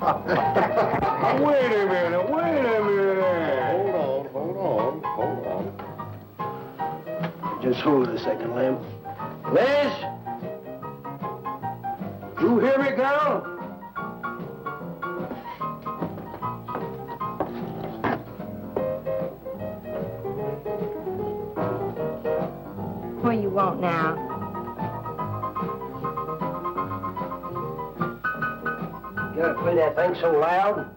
Wait a minute. Hold on. Just hold it a second, Lem. Liz? You hear me, girl? What do you want now? You gotta play that thing so loud.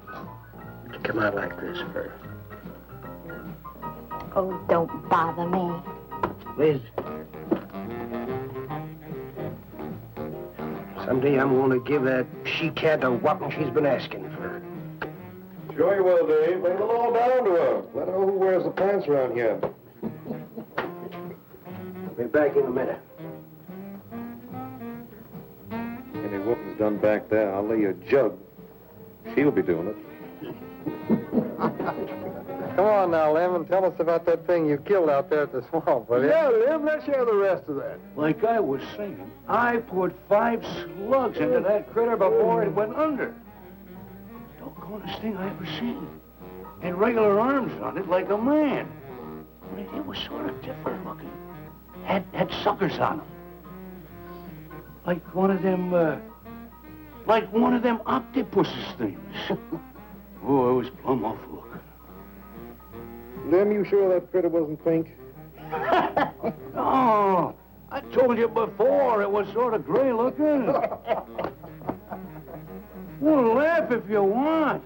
To come out like this first. Oh, don't bother me. Liz. Someday I'm gonna give that she-cat a whopping she's been asking for. Sure you will, Dave. Lay the law down to her. Let her know who wears the pants around here. Be back in a minute. Any whooping's done back there, I'll lay you a jug. She'll be doing it. Come on now, Lem, and tell us about that thing you killed out there at the swamp, will you? Yeah, Lem, let's hear the rest of that. Like I was saying, I put 5 slugs into that critter before it went under. Doggonest thing I ever seen. Had regular arms on it like a man. But it was sort of different looking. Had suckers on them. Like one of them octopuses things. Oh, it was plumb awful looking. Lem, you sure that critter wasn't pink? Oh, I told you before it was sort of gray looking. Well, laugh if you want.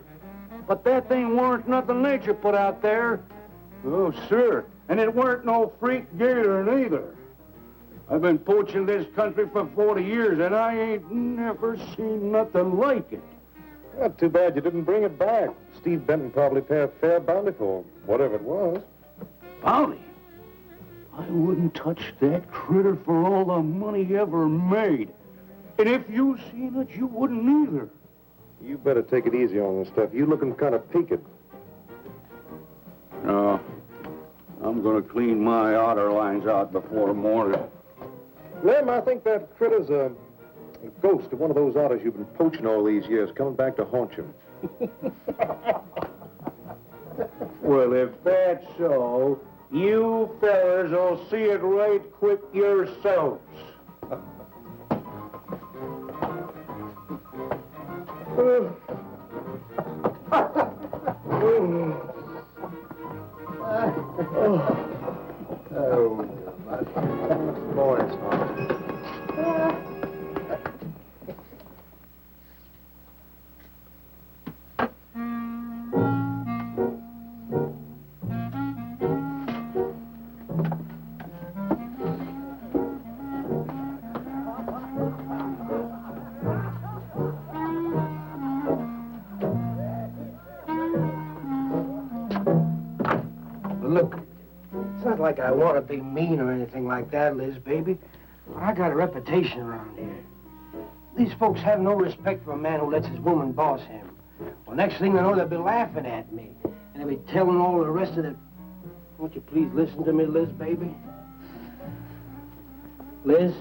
But that thing weren't nothing nature put out there. Oh, sir. And it weren't no freak gator neither. I've been poaching this country for 40 years, and I ain't never seen nothing like it. Not too bad you didn't bring it back. Steve Benton probably paid a fair bounty for whatever it was. Bounty? I wouldn't touch that critter for all the money he ever made. And if you seen it, you wouldn't either. You better take it easy on this stuff. You looking kind of peaked. No. I'm gonna clean my otter lines out before morning. Lem, I think that critter's a ghost of one of those otters you've been poaching all these years, coming back to haunt you. Well, if that's so, you fellas will see it right quick yourselves. Boys. Look, it's not like I want to be mean or anything like that, Liz, baby. But I got a reputation around here. These folks have no respect for a man who lets his woman boss him. Well, next thing they know, they'll be laughing at me. And they'll be telling all the rest of the... Won't you please listen to me, Liz, baby? Liz?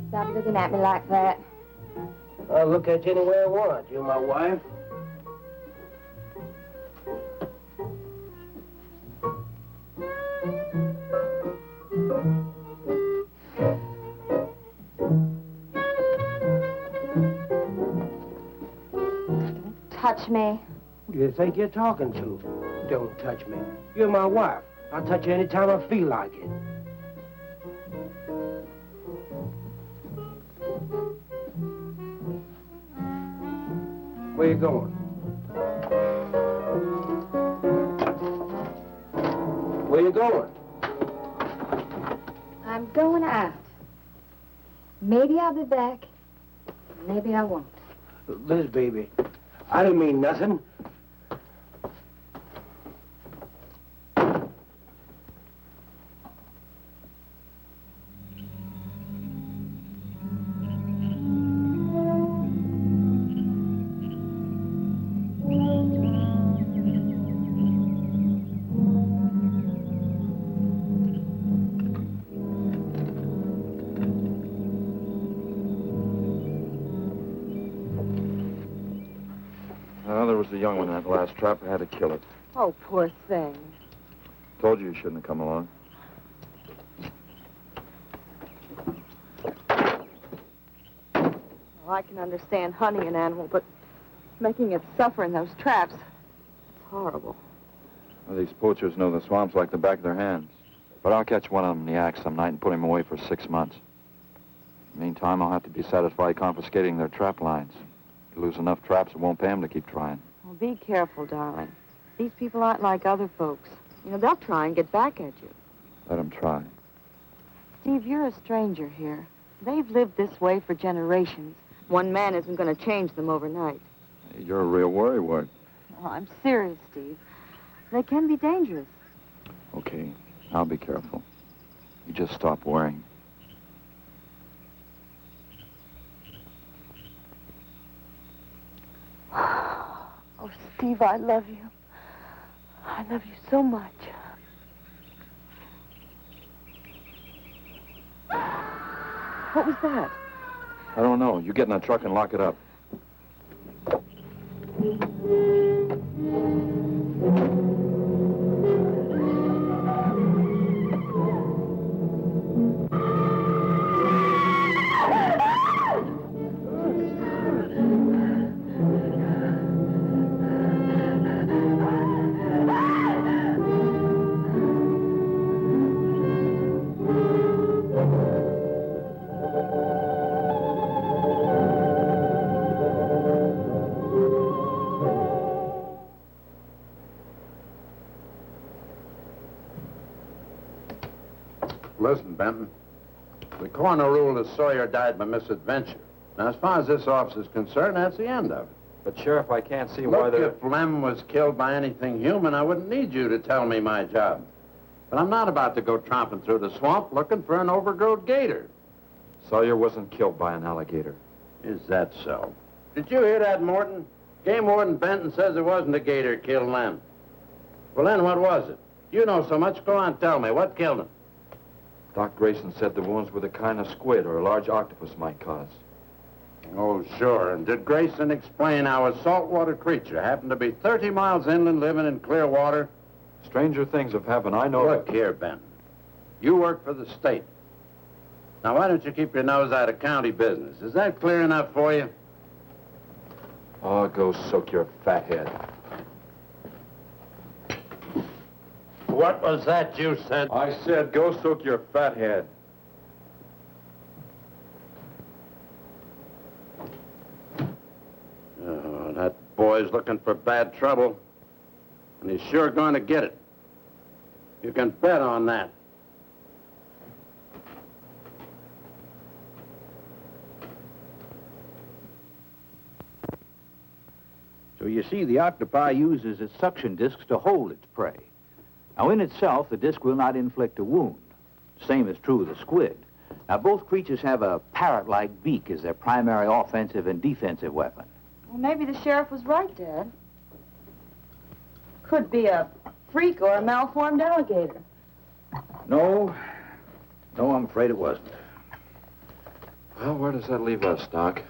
Stop looking at me like that. I'll look at you any way I want. You're my wife. Touch me. Who do you think you're talking to? Don't touch me. You're my wife. I'll touch you any time I feel like it. Where you going? Where you going? I'm going out. Maybe I'll be back. Maybe I won't. Liz, baby, I didn't mean nothing. There was the young one in that last trap. I had to kill it. Oh, poor thing. Told you shouldn't have come along. Well, I can understand hunting an animal, but making it suffer in those traps, it's horrible. Well, these poachers know the swamps like the back of their hands. But I'll catch one of them in the act some night and put him away for 6 months. Meantime, I'll have to be satisfied confiscating their trap lines. If you lose enough traps, it won't pay them to keep trying. Well, be careful, darling. These people aren't like other folks. You know, they'll try and get back at you. Let them try. Steve, you're a stranger here. They've lived this way for generations. One man isn't going to change them overnight. You're a real worrywart. Oh, I'm serious, Steve. They can be dangerous. Okay, I'll be careful. You just stop worrying. Oh, Steve, I love you. I love you so much. What was that? I don't know. You get in that truck and lock it up. Listen, Benton. The coroner ruled that Sawyer died by misadventure. Now, as far as this officer's concerned, that's the end of it. But, Sheriff, I can't see why Look, they're... if Lem was killed by anything human, I wouldn't need you to tell me my job. But I'm not about to go tromping through the swamp looking for an overgrown gator. Sawyer wasn't killed by an alligator. Is that so? Did you hear that, Morton? Game Warden Benton says it wasn't a gator killed Lem. Well, then what was it? You know so much. Go on, tell me. What killed him? Doc Grayson said the wounds were the kind of squid or a large octopus might cause. Oh, sure. And did Grayson explain how a saltwater creature happened to be 30 miles inland living in clear water? Stranger things have happened, I know. Look here, Ben. You work for the state. Now, why don't you keep your nose out of county business? Is that clear enough for you? Oh, go soak your fat head. What was that you said? I said go soak your fat head. Oh, that boy's looking for bad trouble. And he's sure going to get it. You can bet on that. So you see, the octopi uses its suction discs to hold its prey. Now, in itself, the disc will not inflict a wound. Same is true of the squid. Now, both creatures have a parrot-like beak as their primary offensive and defensive weapon. Well, maybe the sheriff was right, Dad. Could be a freak or a malformed alligator. No, I'm afraid it wasn't. Well, where does that leave us, Doc?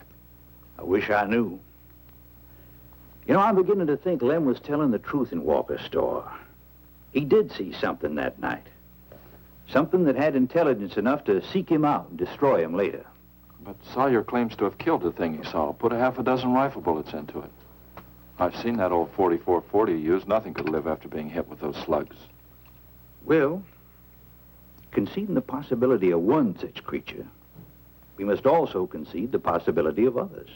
I wish I knew. You know, I'm beginning to think Lem was telling the truth in Walker's store. He did see something that night. Something that had intelligence enough to seek him out and destroy him later. But Sawyer claims to have killed the thing he saw. Put a half a dozen rifle bullets into it. I've seen that old 44-40 he used. Nothing could live after being hit with those slugs. Well, conceding the possibility of one such creature, we must also concede the possibility of others.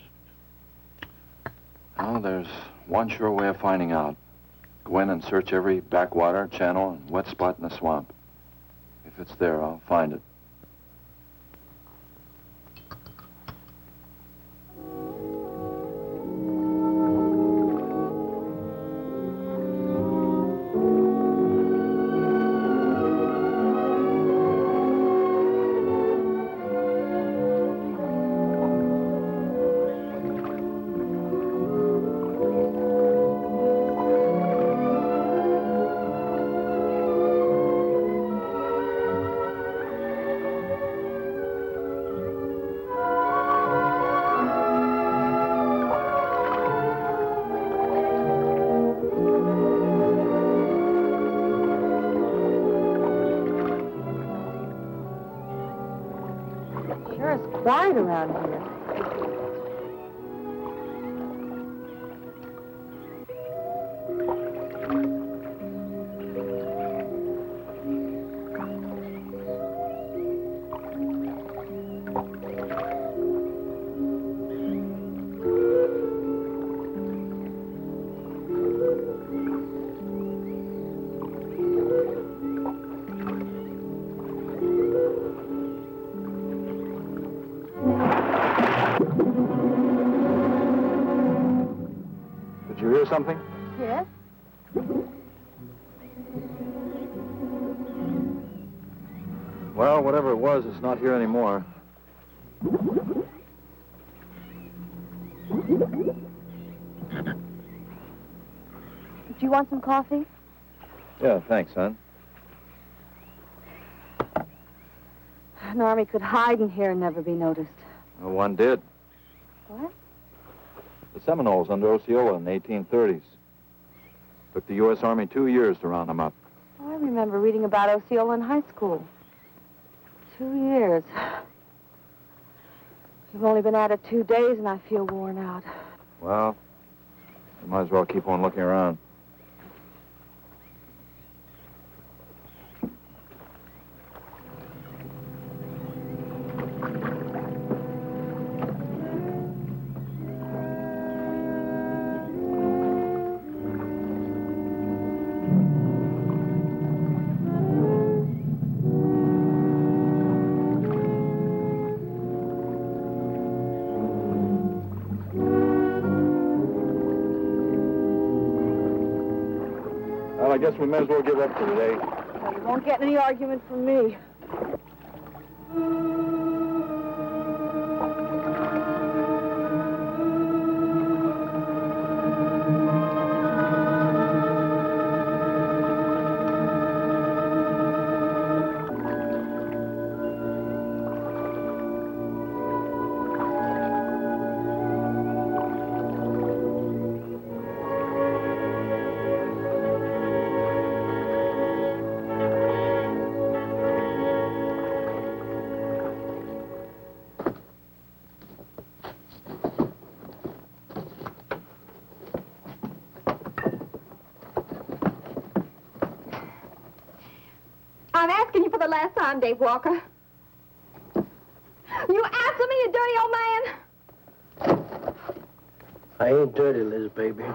Well, there's one sure way of finding out. Go in and search every backwater, channel, and wet spot in the swamp. If it's there, I'll find it. quiet around here. Did you hear something? Yes? Well, whatever it was, it's not here anymore. Do you want some coffee? Yeah, thanks, son. An army could hide in here and never be noticed. Well, one did. What? The Seminoles under Osceola in the 1830s. Took the U.S. Army 2 years to round them up. Oh, I remember reading about Osceola in high school. 2 years. You've only been at it 2 days, and I feel worn out. Well, you might as well keep on looking around. Well, I guess we may as well give up for today. Well, you won't get any argument from me. I'm asking you for the last time, Dave Walker. You answer me, you dirty old man. I ain't dirty, Liz, baby.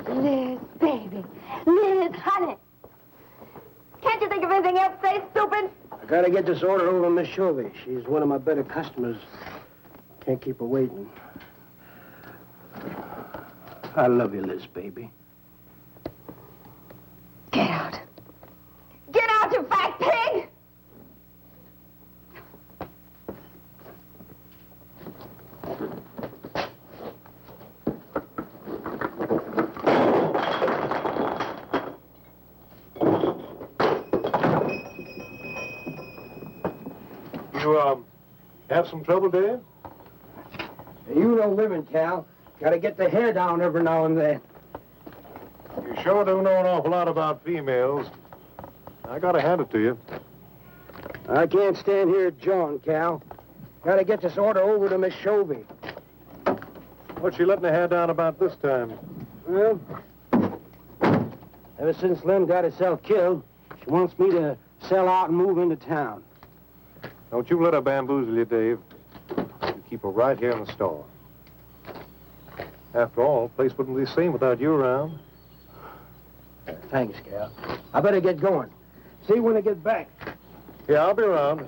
Liz, baby. Liz, honey. Can't you think of anything else to say, stupid? I gotta get this order over to Miss Chauvy. She's one of my better customers. Can't keep her waiting. I love you, Liz, baby. Get out. Get out, you fat pig! You, have some trouble, Dave? You know women, Cal. Gotta get the hair down every now and then. You sure do know an awful lot about females. I gotta hand it to you. I can't stand here jawing, Cal. Gotta get this order over to Miss Chauvy. What's she letting the hair down about this time? Well, ever since Lem got herself killed, she wants me to sell out and move into town. Don't you let her bamboozle you, Dave. You keep her right here in the store. After all, the place wouldn't be the same without you around. Thanks, Cal. I better get going. See you when I get back. Yeah, I'll be around.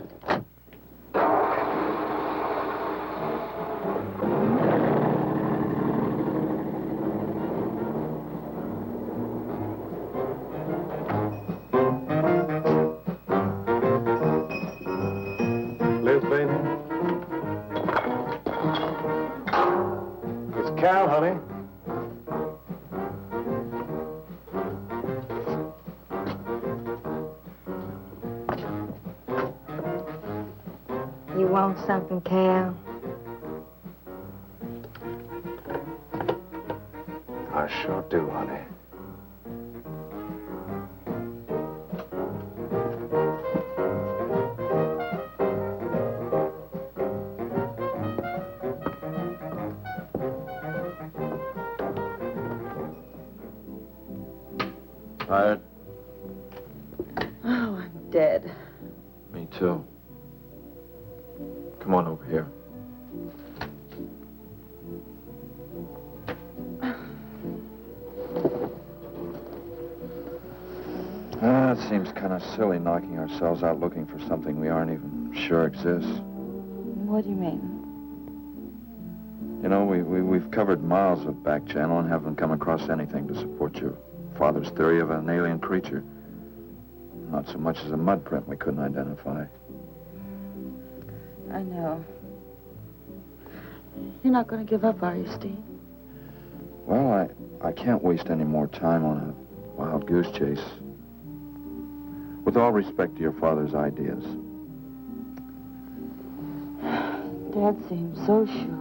Liz, baby. It's Cal, honey. You want something, Cal? I sure do, honey. Tired? Oh, I'm dead. Me too. Come on over here. It seems kind of silly knocking ourselves out looking for something we aren't even sure exists. What do you mean? You know, we've covered miles of back channel and haven't come across anything to support your father's theory of an alien creature. Not so much as a mud print we couldn't identify. I know. You're not going to give up, are you, Steve? Well, I can't waste any more time on a wild goose chase. With all respect to your father's ideas. Dad seems so sure.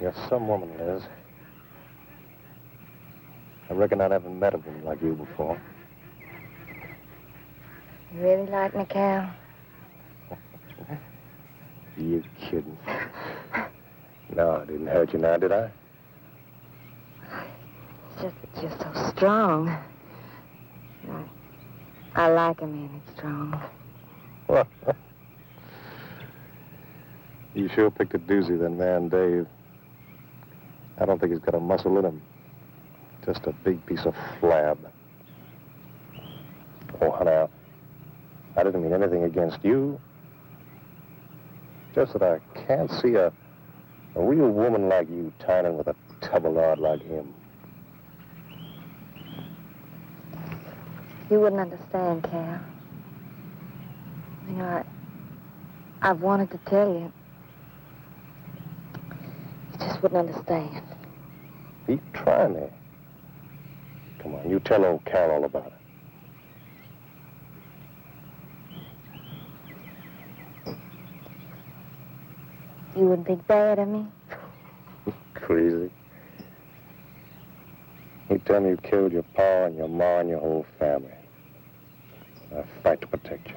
You're some woman, Liz. I reckon I never met a woman like you before. You really like me, Cal? You kidding? No, I didn't hurt you now, did I? It's just that you're so strong. I like a man that's strong. You sure picked a doozy, that man, Dave. I don't think he's got a muscle in him. Just a big piece of flab. Oh, honey, I didn't mean anything against you. Just that I can't see a real woman like you tying with a tub-o-lard like him. You wouldn't understand, Cal. You know, I've wanted to tell you. You just wouldn't understand. He try me. Come on, you tell old Cal all about it. You wouldn't think bad of me? Crazy. You tell me you killed your pa and your ma and your whole family. I fight to protect you.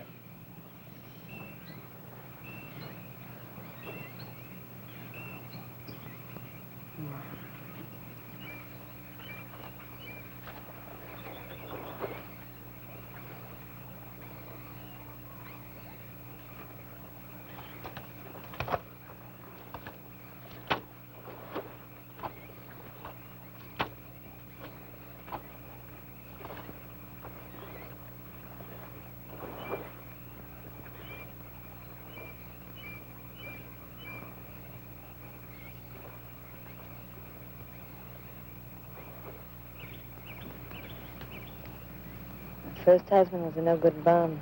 First husband was a no-good bum.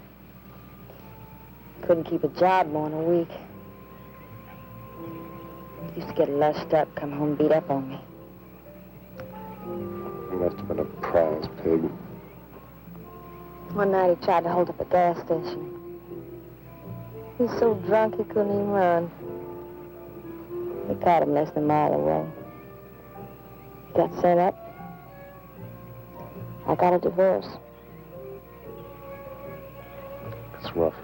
Couldn't keep a job more than a week. Used to get lushed up, come home beat up on me. He must have been a prize pig. One night he tried to hold up a gas station. He was so drunk he couldn't even run. They caught him less than a mile away. He got sent up. I got a divorce. It's rough.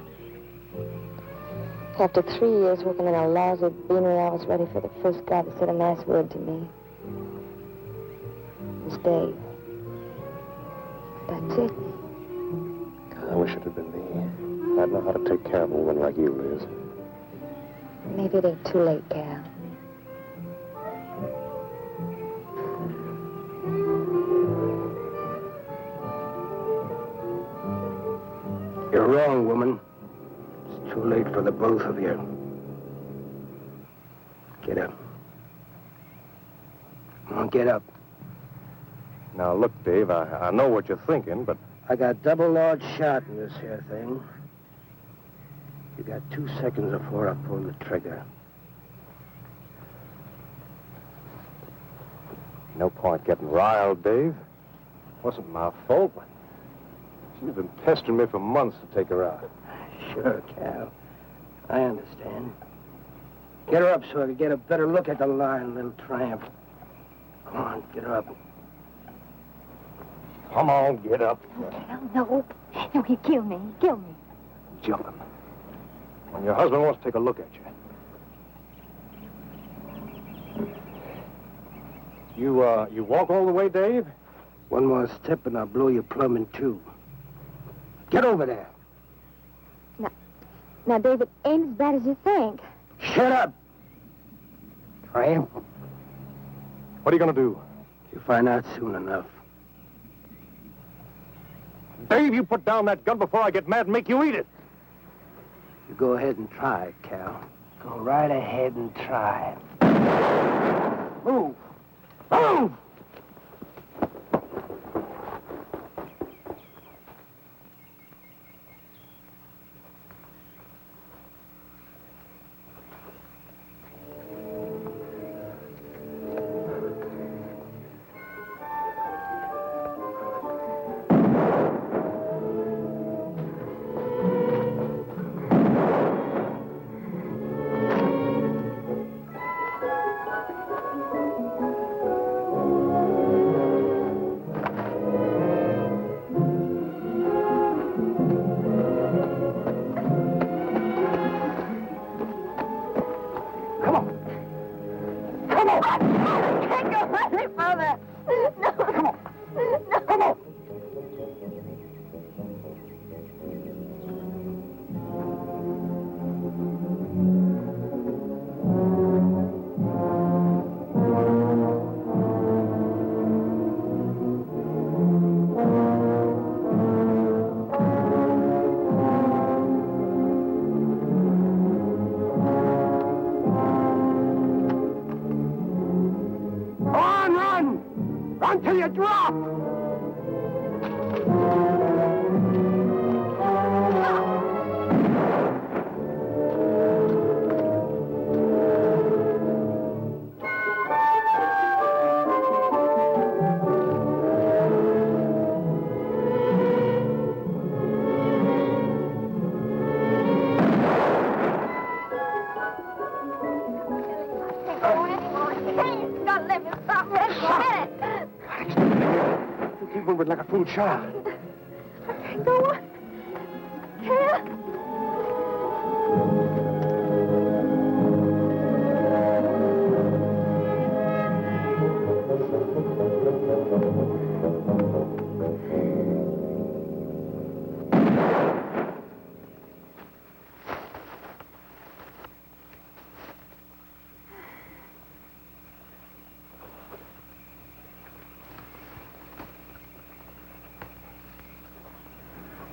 After 3 years working in a lousy beanery, I was ready for the first guy to say a nice word to me. It was Dave. That's it. I wish it had been me. I'd know how to take care of a woman like you, Liz. Maybe it ain't too late, Cal. You're wrong, woman. It's too late for the both of you. Get up. Come on, get up. Now, look, Dave, I know what you're thinking, but... I got double large shot in this here thing. You got 2 seconds before I pull the trigger. No point getting riled, Dave. Wasn't my fault. She's been pestering me for months to take her out. Sure, Cal. I understand. Get her up so I can get a better look at the line, little tramp. Come on, get her up. Come on, get up. Cal, no. No, he'd kill me. He'd kill me. Jumping. When your husband wants to take a look at you. You walk all the way, Dave? One more step and I'll blow you plumb in two. Get over there. Now, Dave, it ain't as bad as you think. Shut up. Tramp. What are you going to do? You'll find out soon enough. Dave, you put down that gun before I get mad and make you eat it. You go ahead and try it, Cal. Go right ahead and try it. Move. Move! Until you drop! Like a fool child. Go on. Cal.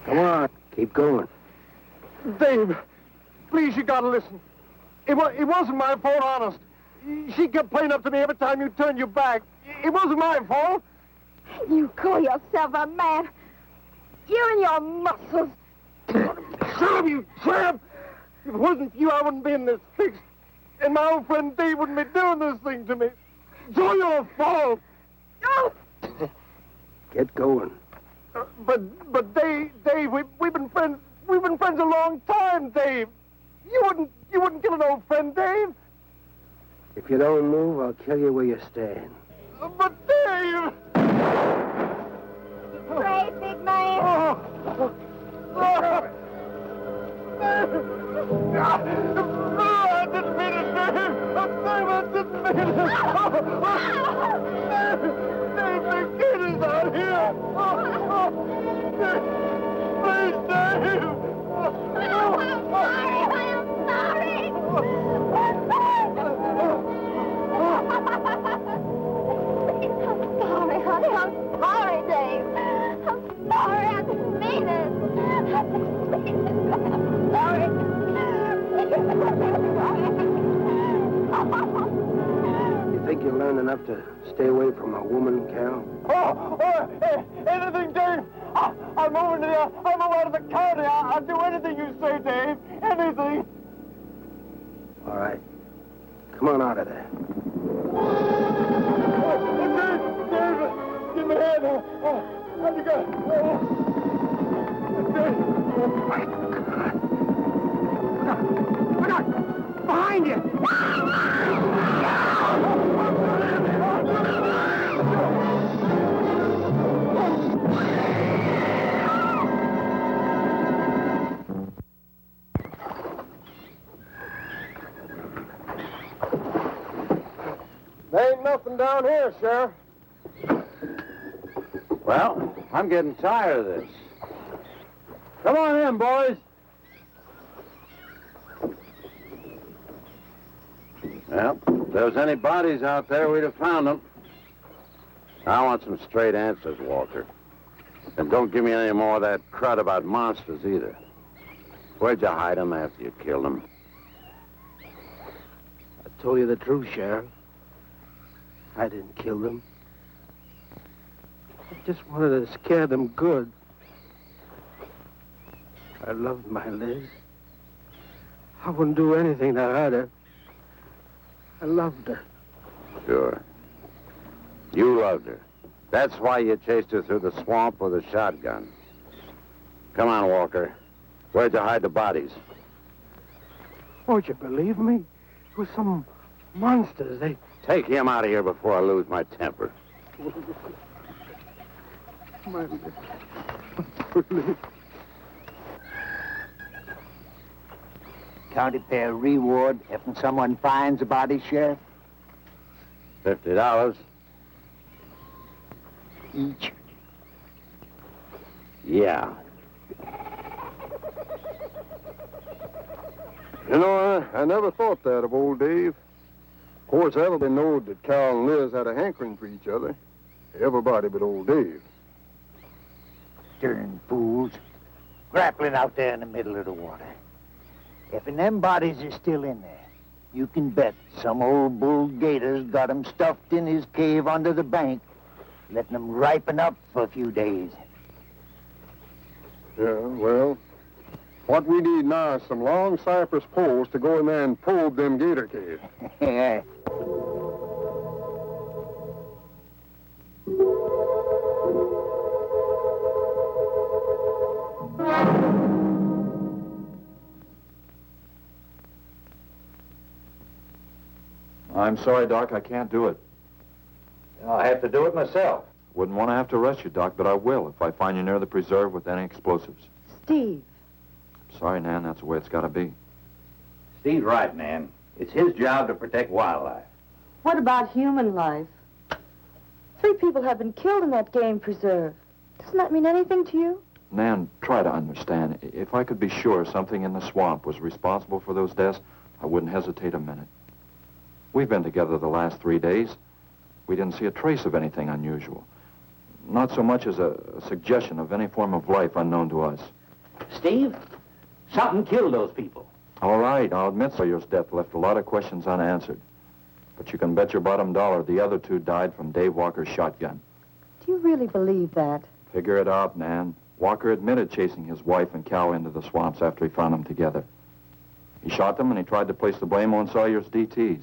Come on, keep going. Dave, please, you gotta listen. It wasn't my fault, honest. She kept playing up to me every time you turned your back. It wasn't my fault. You call yourself a man. You and your muscles. Shut up, you tramp! If it wasn't for you, I wouldn't be in this fix. And my old friend Dave wouldn't be doing this thing to me. It's all your fault. Oh! Get going. But Dave, we've been friends. We've been friends a long time, Dave. You wouldn't kill an old friend, Dave. If you don't move, I'll kill you where you stand. But Dave! Brave, big man. I didn't mean it, Dave. Dave, I didn't mean it. Dave, the kid is out here. Please, Dave. I'm sorry. I'm sorry, honey. I'm sorry, Dave. I'm sorry. I didn't mean it. I didn't mean it. I'm sorry. You think you learned enough to stay away from a woman, Carol? Anything, Dave. I'm moving out of the county. I'll do anything you say, Dave. Anything. All right. Come on out of there. Dave, give me a hand. How'd you go? Dave. Oh, my God. Look out! Behind you! There ain't nothing down here, Sheriff. Well, I'm getting tired of this. Come on in, boys. Well, if there was any bodies out there, we'd have found them. I want some straight answers, Walker. And don't give me any more of that crud about monsters, either. Where'd you hide them after you killed them? I told you the truth, Sheriff. I didn't kill them. I just wanted to scare them good. I loved my Liz. I wouldn't do anything to hurt her. I loved her. Sure. You loved her. That's why you chased her through the swamp with a shotgun. Come on, Walker. Where'd you hide the bodies? Won't you believe me? It was some monsters. They... Take him out of here before I lose my temper. My Liz. County pay a reward if someone finds a body, Sheriff? $50. Each. Yeah. You know, I never thought that of old Dave. Of course, everybody knowed that Carol and Liz had a hankering for each other. Everybody but old Dave. Darn fools. Grappling out there in the middle of the water. If them bodies are still in there, you can bet some old bull gator's got 'em stuffed in his cave under the bank, letting them ripen up for a few days. Yeah, well, what we need now is some long cypress poles to go in there and probe them gator caves. Yeah. I'm sorry, Doc, I can't do it. I'll have to do it myself. Wouldn't want to have to arrest you, Doc, but I will if I find you near the preserve with any explosives. Steve. Sorry, Nan, that's the way it's got to be. Steve's right, Nan. It's his job to protect wildlife. What about human life? 3 people have been killed in that game preserve. Doesn't that mean anything to you? Nan, try to understand. If I could be sure something in the swamp was responsible for those deaths, I wouldn't hesitate a minute. We've been together the last 3 days. We didn't see a trace of anything unusual. Not so much as a suggestion of any form of life unknown to us. Steve, something killed those people. All right, I'll admit Sawyer's death left a lot of questions unanswered. But you can bet your bottom dollar the other 2 died from Dave Walker's shotgun. Do you really believe that? Figure it out, Nan. Walker admitted chasing his wife and cow into the swamps after he found them together. He shot them and he tried to place the blame on Sawyer's DTs.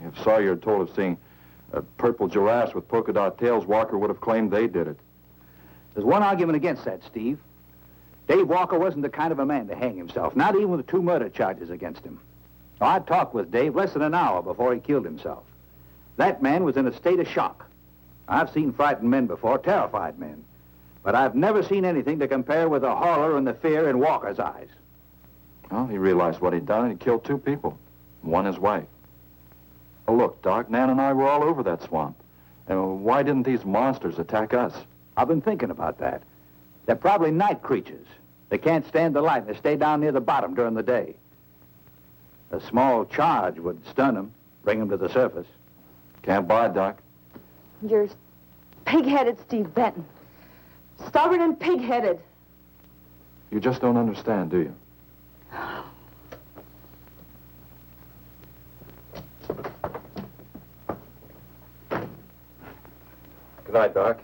If Sawyer had told of seeing purple giraffes with polka dot tails, Walker would have claimed they did it. There's one argument against that, Steve. Dave Walker wasn't the kind of a man to hang himself, not even with 2 murder charges against him. I talked with Dave less than an hour before he killed himself. That man was in a state of shock. I've seen frightened men before, terrified men. But I've never seen anything to compare with the horror and the fear in Walker's eyes. Well, he realized what he'd done and he killed 2 people. One his wife. Oh, look, Doc, Nan and I were all over that swamp. And why didn't these monsters attack us? I've been thinking about that. They're probably night creatures. They can't stand the light. They stay down near the bottom during the day. A small charge would stun them, bring them to the surface. Can't buy it, Doc. You're pig-headed, Steve Benton. Stubborn and pig-headed. You just don't understand, do you? night, Doc.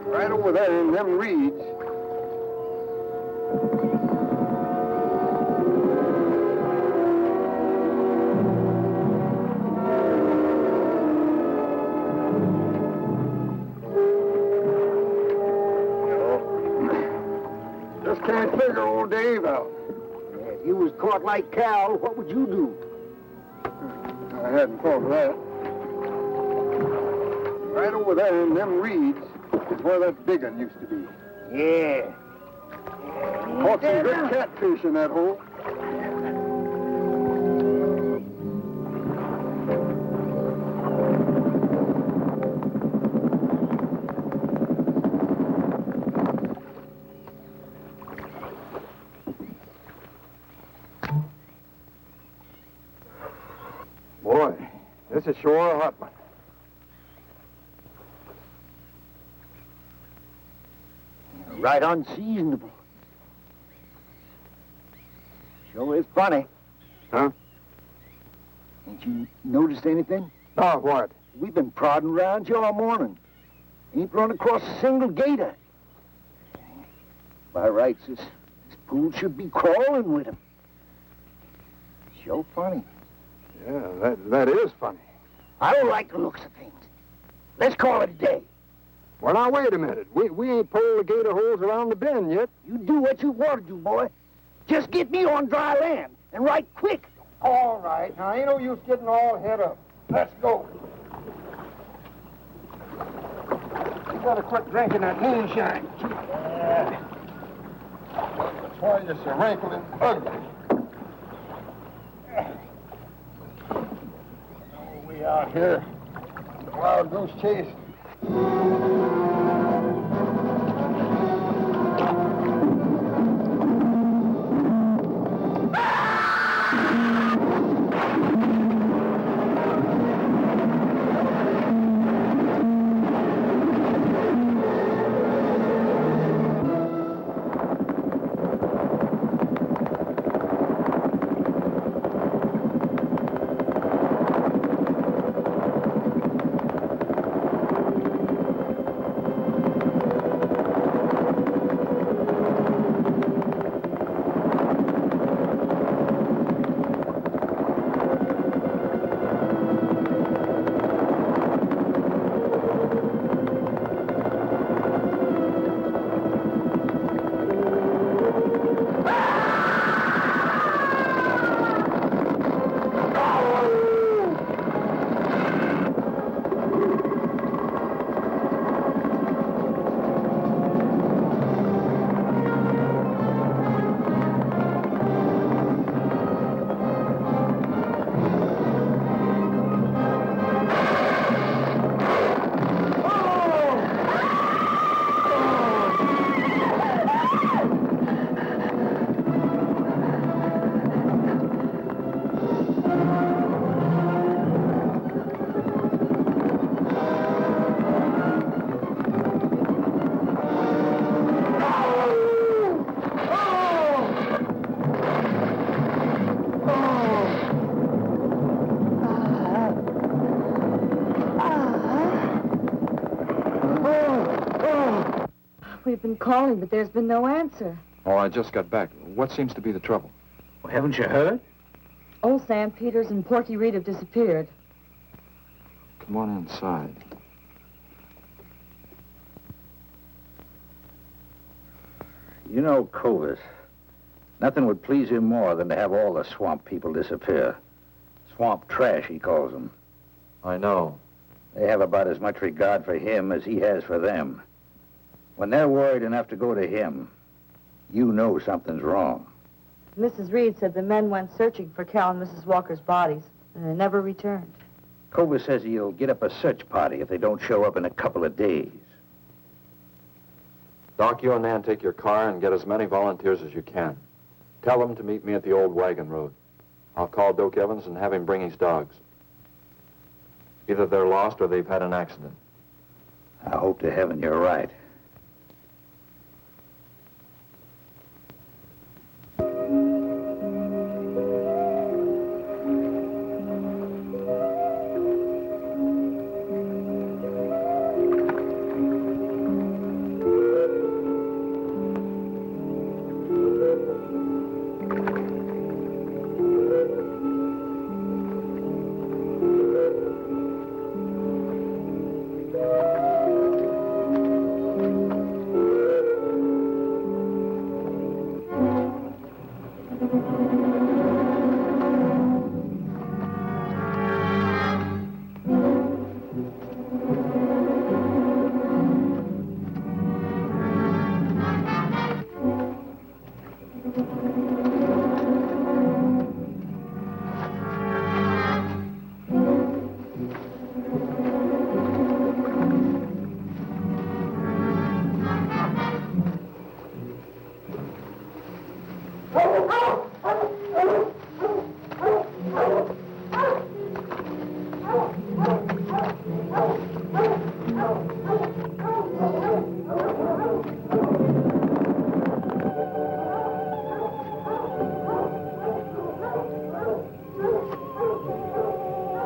Right over there in them reeds. Just can't figure old Dave out. If you was caught like Cal, what would you do? I hadn't thought of that. Right over there in them reeds is where that big one used to be. Yeah. Caught some good catfish in that hole. Boy, this is sure a hot one. Right unseasonable. Sure is funny. Huh? Ain't you noticed anything? Oh, what? We've been prodding around you all morning. Ain't run across a single gator. By rights, this pool should be crawling with him. Sure funny. Yeah, that is funny. I don't like the looks of things. Let's call it a day. Well, now, wait a minute. We ain't pulled the gator holes around the bend yet. You do what you want to do, boy. Just get me on dry land, and right quick. All right. Now, ain't no use getting all head up. Let's go. You better quit drinking that moonshine. That's why you're so wrinkled and ugly. Oh, we out here. Wild goose chase. We've been calling, but there's been no answer. Oh, I just got back. What seems to be the trouble? Well, haven't you heard? Old Sam Peters and Porky Reed have disappeared. Come on inside. You know, Clovis, nothing would please him more than to have all the swamp people disappear. Swamp trash, he calls them. I know. They have about as much regard for him as he has for them. When they're worried enough to go to him, you know something's wrong. Mrs. Reed said the men went searching for Cal and Mrs. Walker's bodies, and they never returned. Cobra says he'll get up a search party if they don't show up in a couple of days. Doc, you and Nan take your car and get as many volunteers as you can. Tell them to meet me at the old wagon road. I'll call Doak Evans and have him bring his dogs. Either they're lost or they've had an accident. I hope to heaven you're right.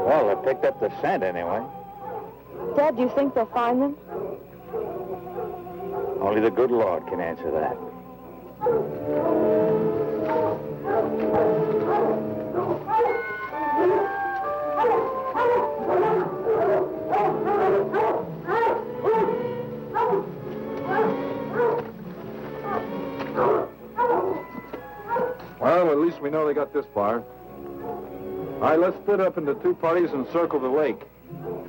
Well, they picked up the scent anyway. Dad, do you think they'll find them? Only the good Lord can answer that. Well, at least we know they got this far. All right, let's split up into two parties and circle the lake.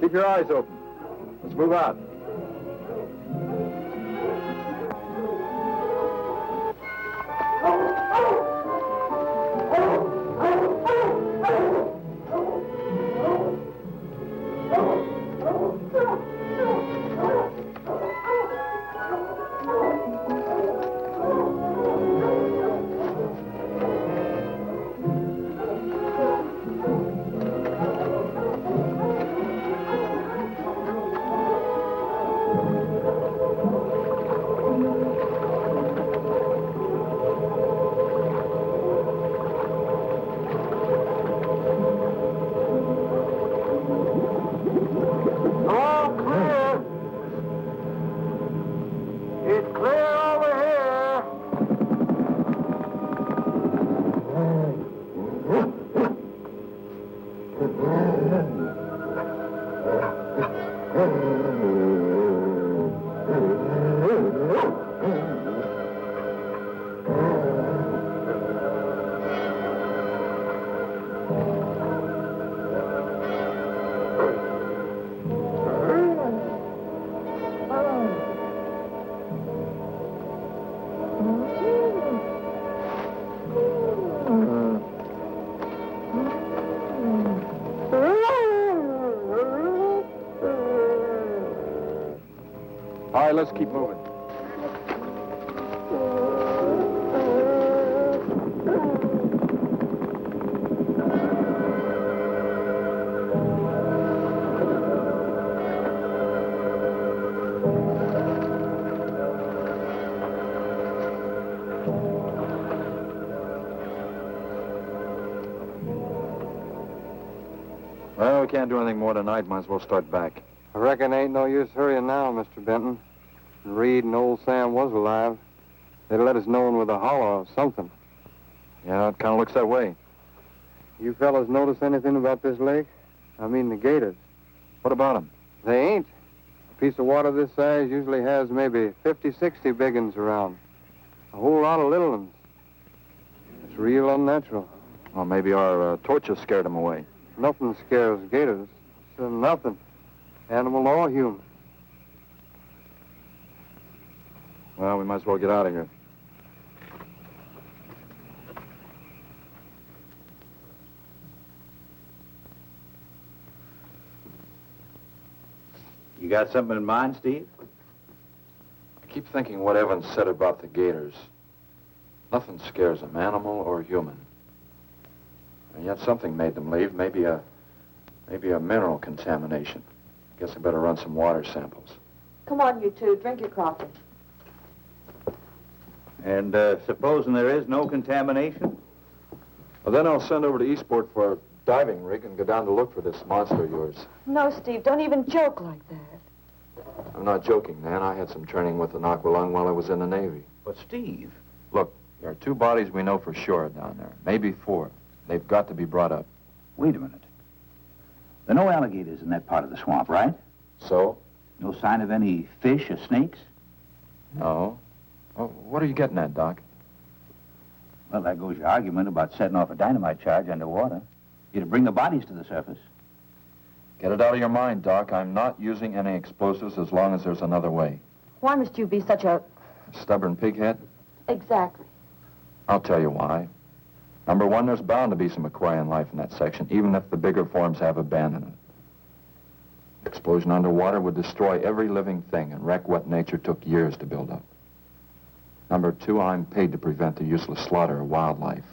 Keep your eyes open. Let's move out. All right, let's keep moving. Well, we can't do anything more tonight. Might as well start back. I reckon ain't no use hurrying now, Mr. Benton. If Reed and old Sam was alive, they'd let us know with a holler or something. Yeah, it kind of looks that way. You fellas notice anything about this lake? I mean the gators. What about them? They ain't. A piece of water this size usually has maybe 50, 60 big uns around. A whole lot of little ones. It's real unnatural. Well, maybe our torches scared them away. Nothing scares gators. Nothing. Animal or human. Well, we might as well get out of here. You got something in mind, Steve? I keep thinking what Evans said about the gators. Nothing scares them, animal or human. And yet something made them leave, maybe a mineral contamination. Guess I better run some water samples. Come on, you two. Drink your coffee. And supposing there is no contamination? Well, then I'll send over to Eastport for a diving rig and go down to look for this monster of yours. No, Steve, don't even joke like that. I'm not joking, Nan. I had some training with an aqualung while I was in the Navy. But, Steve... Look, there are 2 bodies we know for sure down there. Maybe 4. They've got to be brought up. Wait a minute. There are no alligators in that part of the swamp, right? So? No sign of any fish or snakes? No. Well, what are you getting at, Doc? Well, there goes your argument about setting off a dynamite charge underwater. You'd bring the bodies to the surface. Get it out of your mind, Doc. I'm not using any explosives as long as there's another way. Why must you be such a... Stubborn pighead? Exactly. I'll tell you why. Number 1, there's bound to be some aquarian life in that section, even if the bigger forms have abandoned it. Explosion underwater would destroy every living thing and wreck what nature took years to build up. Number 2, I'm paid to prevent the useless slaughter of wildlife.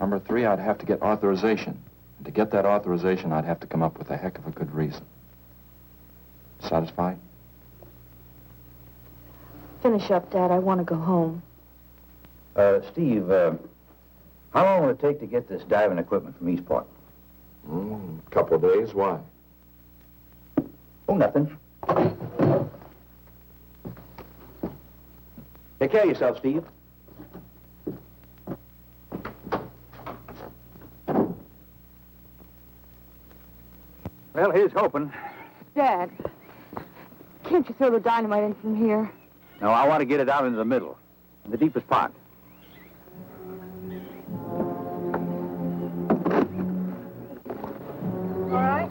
Number 3, I'd have to get authorization. And to get that authorization, I'd have to come up with a heck of a good reason. Satisfied? Finish up, Dad. I want to go home. Steve, how long will it take to get this diving equipment from Eastport? A couple of days. Why? Oh, nothing. Take care of yourself, Steve. Well, here's hoping. Dad, can't you throw the dynamite in from here? No, I want to get it out into the middle, in the deepest part. All right.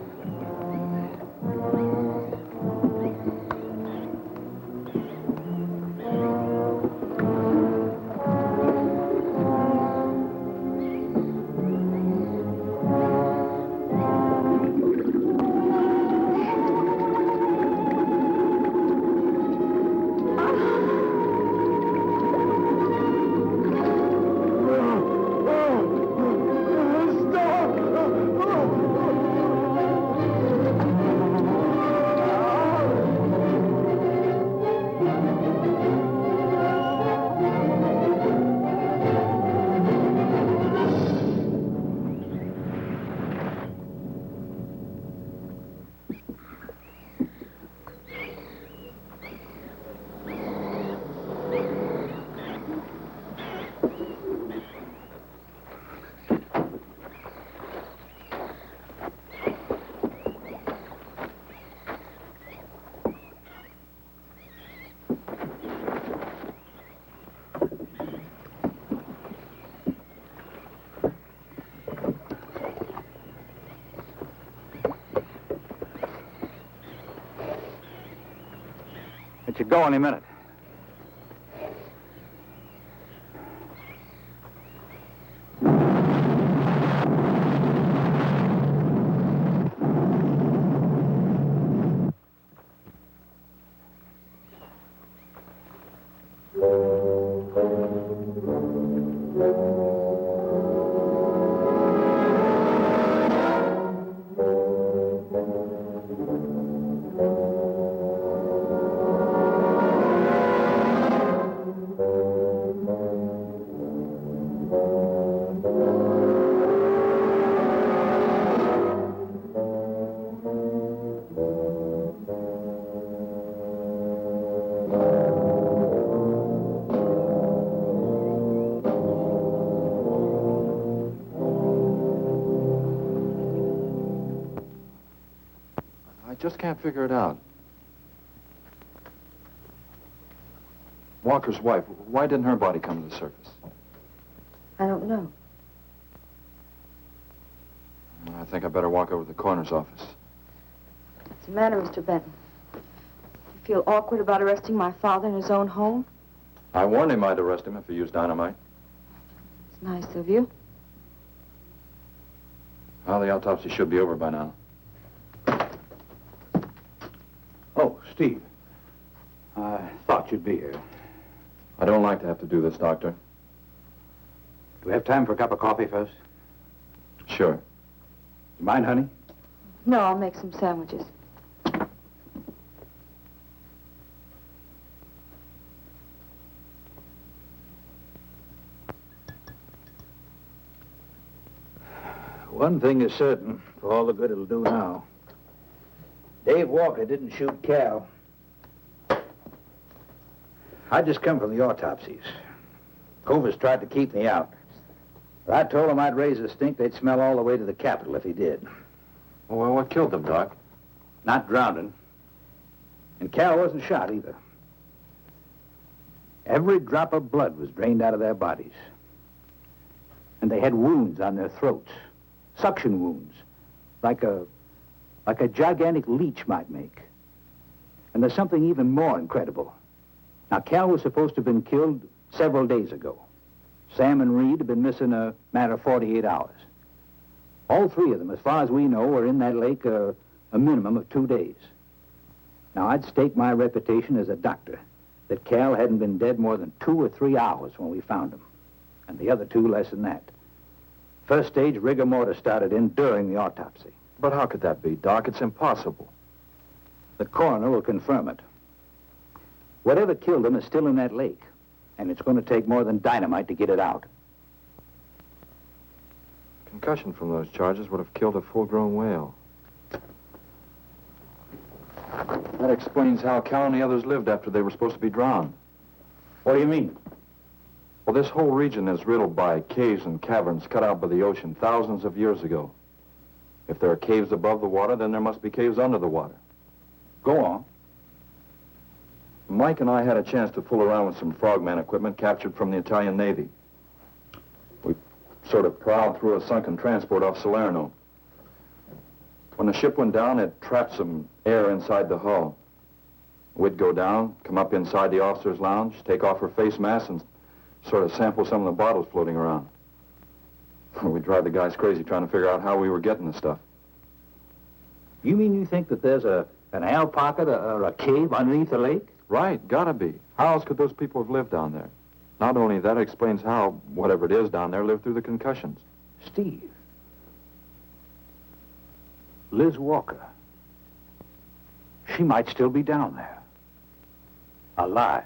It should go any minute. I just can't figure it out. Walker's wife, why didn't her body come to the surface? I don't know. I think I better walk over to the coroner's office. What's the matter, Mr. Benton? You feel awkward about arresting my father in his own home? I warned him I'd arrest him if he used dynamite. It's nice of you. Well, the autopsy should be over by now. Steve, I thought you'd be here. I don't like to have to do this, Doctor. Do we have time for a cup of coffee first? Sure. You mind, honey? No, I'll make some sandwiches. One thing is certain, for all the good it'll do now. Dave Walker didn't shoot Cal. I just come from the autopsies. Covers tried to keep me out. But I told him I'd raise a stink they'd smell all the way to the Capitol if he did. Well, what killed them, Doc? Not drowning. And Cal wasn't shot either. Every drop of blood was drained out of their bodies. And they had wounds on their throats. Suction wounds. Like a gigantic leech might make. And there's something even more incredible. Now, Cal was supposed to have been killed several days ago. Sam and Reed have been missing a matter of 48 hours. All three of them, as far as we know, were in that lake a minimum of 2 days. Now, I'd stake my reputation as a doctor that Cal hadn't been dead more than 2 or 3 hours when we found him. And the other two less than that. First stage rigor mortis started in during the autopsy. But how could that be, Doc? It's impossible. The coroner will confirm it. Whatever killed him is still in that lake, and it's going to take more than dynamite to get it out. Concussion from those charges would have killed a full-grown whale. That explains how Cal and the others lived after they were supposed to be drowned. What do you mean? Well, this whole region is riddled by caves and caverns cut out by the ocean thousands of years ago. If there are caves above the water, then there must be caves under the water. Go on. Mike and I had a chance to fool around with some frogman equipment captured from the Italian Navy. We sort of prowled through a sunken transport off Salerno. When the ship went down, it trapped some air inside the hull. We'd go down, come up inside the officer's lounge, take off her face mask, and sort of sample some of the bottles floating around. We'd drive the guys crazy trying to figure out how we were getting the stuff. You mean you think that there's an air pocket or a cave underneath the lake? Right, gotta be. How else could those people have lived down there? Not only that, it explains how, whatever it is down there, lived through the concussions. Steve. Liz Walker. She might still be down there. Alive.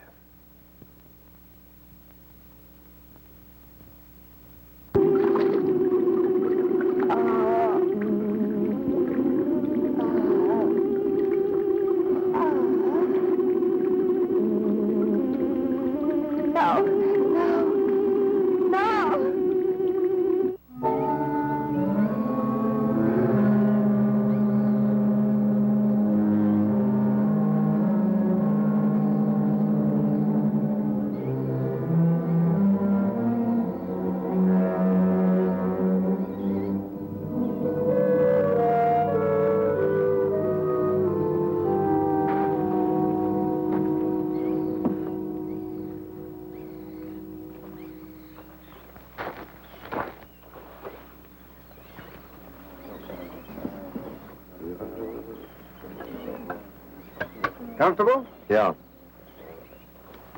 Comfortable? Yeah.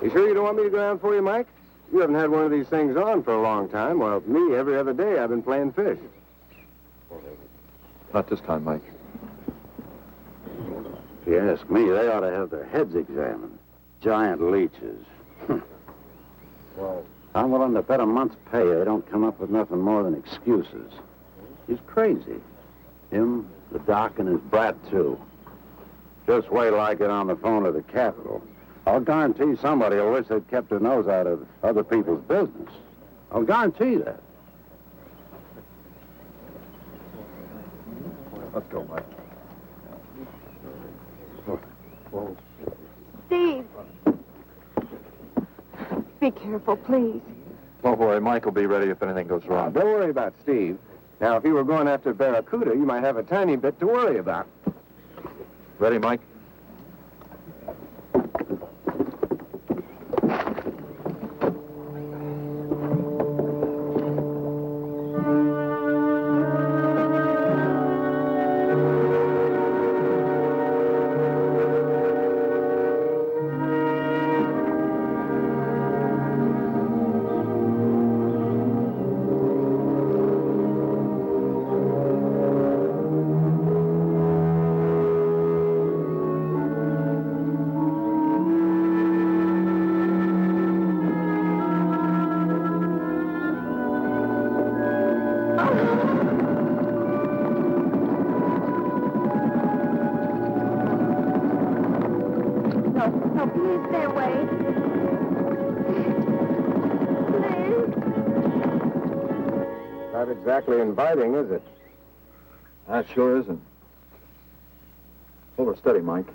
You sure you don't want me to go down for you, Mike? You haven't had one of these things on for a long time. Well, me, every other day I've been playing fish. Not this time, Mike. If you ask me, they ought to have their heads examined. Giant leeches. Well, I'm willing to bet a month's pay they don't come up with nothing more than excuses. He's crazy. Him, the doc, and his brat, too. Just wait till I get on the phone to the Capitol. I'll guarantee somebody will wish they'd kept their nose out of other people's business. I'll guarantee that. Let's go, Mike. Steve! Be careful, please. Don't worry, Mike will be ready if anything goes wrong. don't worry about Steve. Now, if you were going after Barracuda, you might have a tiny bit to worry about. Ready, Mike? Not exactly inviting, is it? That sure isn't. Hold her steady, Mike.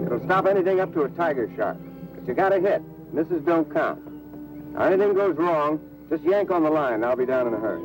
It'll stop anything up to a tiger shark. But you got to hit. Misses don't count. Now, anything goes wrong, just yank on the line. I'll be down in a hurry.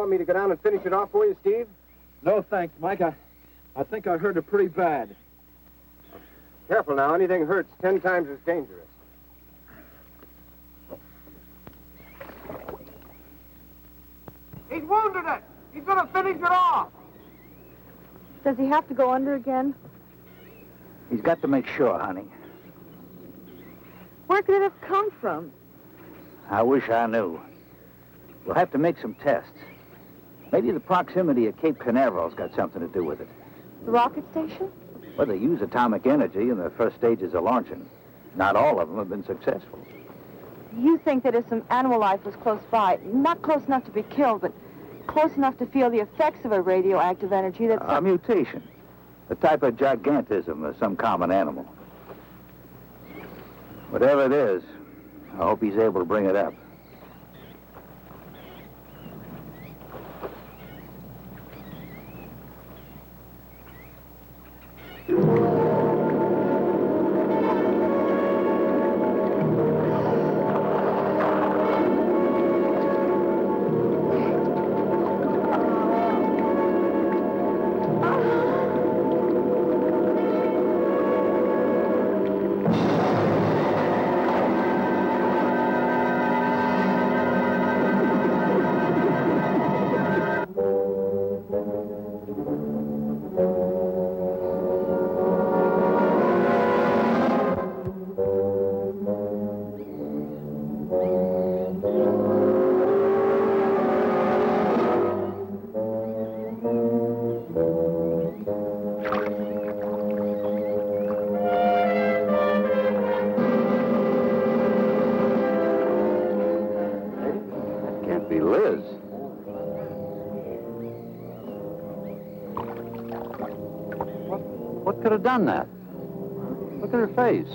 Me to go down and finish it off for you, Steve? No, thanks, Mike. I think I hurt it pretty bad. Careful now. Anything hurts 10 times as dangerous. He's wounded it. He's going to finish it off. Does he have to go under again? He's got to make sure, honey. Where could it have come from? I wish I knew. We'll have to make some tests. Maybe the proximity of Cape Canaveral's got something to do with it. The rocket station? Well, they use atomic energy in the first stages of launching. Not all of them have been successful. You think that if some animal life was close by, not close enough to be killed, but close enough to feel the effects of a radioactive energy, that's... A mutation. A type of gigantism of some common animal. Whatever it is, I hope he's able to bring it up. What could have done that? Look at her face.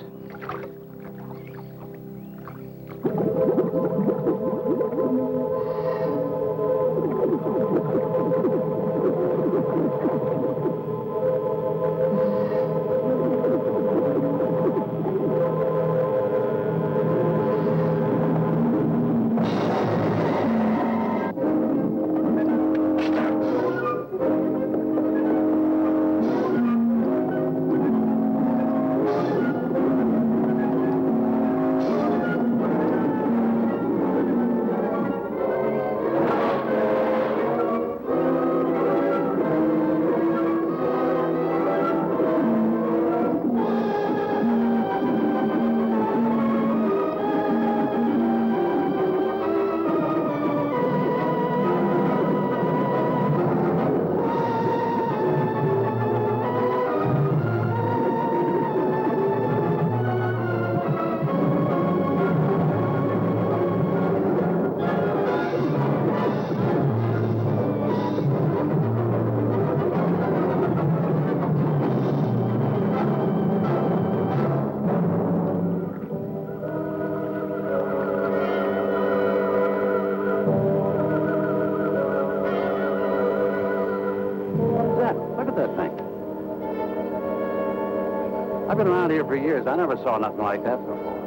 I've been around here for years. I never saw nothing like that before.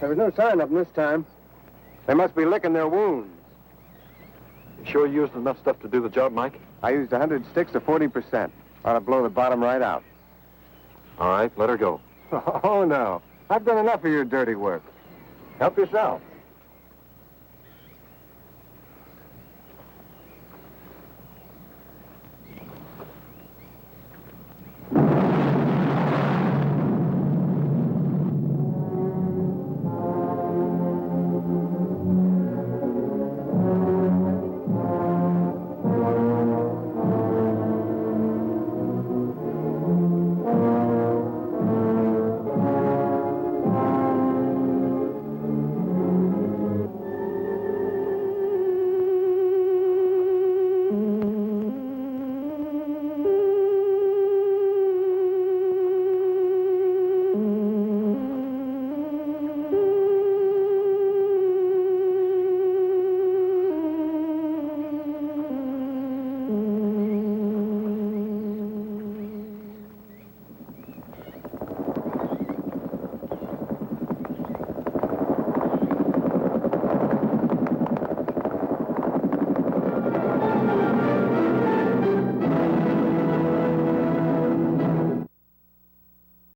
There was no sign of them this time. They must be licking their wounds. You sure you used enough stuff to do the job, Mike? I used 100 sticks of 40%. Ought to blow the bottom right out. All right, let her go. Oh, no. I've done enough of your dirty work. Help yourself.